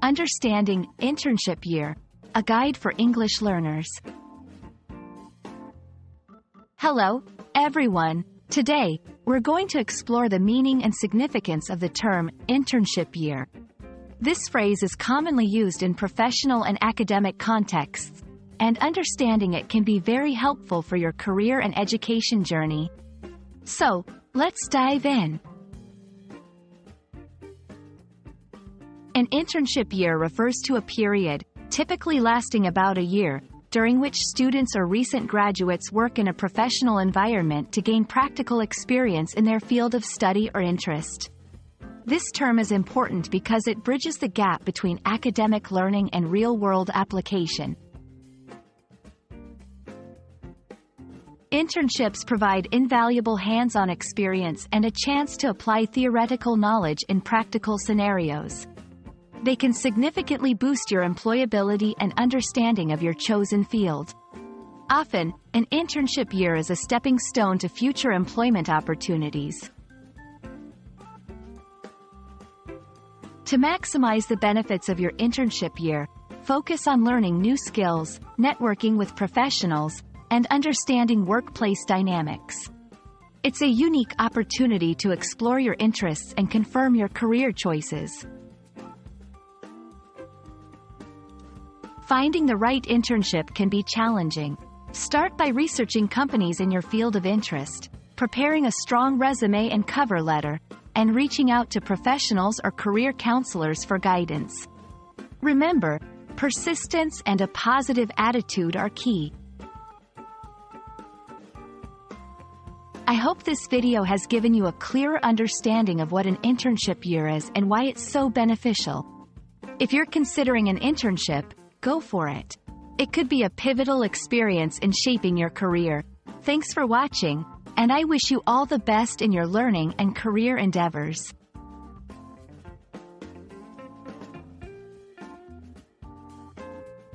Understanding Internship Year, a guide for English learners. Hello, everyone. Today, we're going to explore the meaning and significance of the term internship year. This phrase is commonly used in professional and academic contexts, and understanding it can be very helpful for your career and education journey. So, let's dive in. An internship year refers to a period, typically lasting about a year, during which students or recent graduates work in a professional environment to gain practical experience in their field of study or interest. This term is important because it bridges the gap between academic learning and real-world application. Internships provide invaluable hands-on experience and a chance to apply theoretical knowledge in practical scenarios. They can significantly boost your employability and understanding of your chosen field. Often, an internship year is a stepping stone to future employment opportunities. To maximize the benefits of your internship year, focus on learning new skills, networking with professionals, and understanding workplace dynamics. It's a unique opportunity to explore your interests and confirm your career choices. Finding the right internship can be challenging. Start by researching companies in your field of interest, preparing a strong resume and cover letter, and reaching out to professionals or career counselors for guidance. Remember, persistence and a positive attitude are key. I hope this video has given you a clearer understanding of what an internship year is and why it's so beneficial. If you're considering an internship, go for it. It could be a pivotal experience in shaping your career. Thanks for watching, and I wish you all the best in your learning and career endeavors.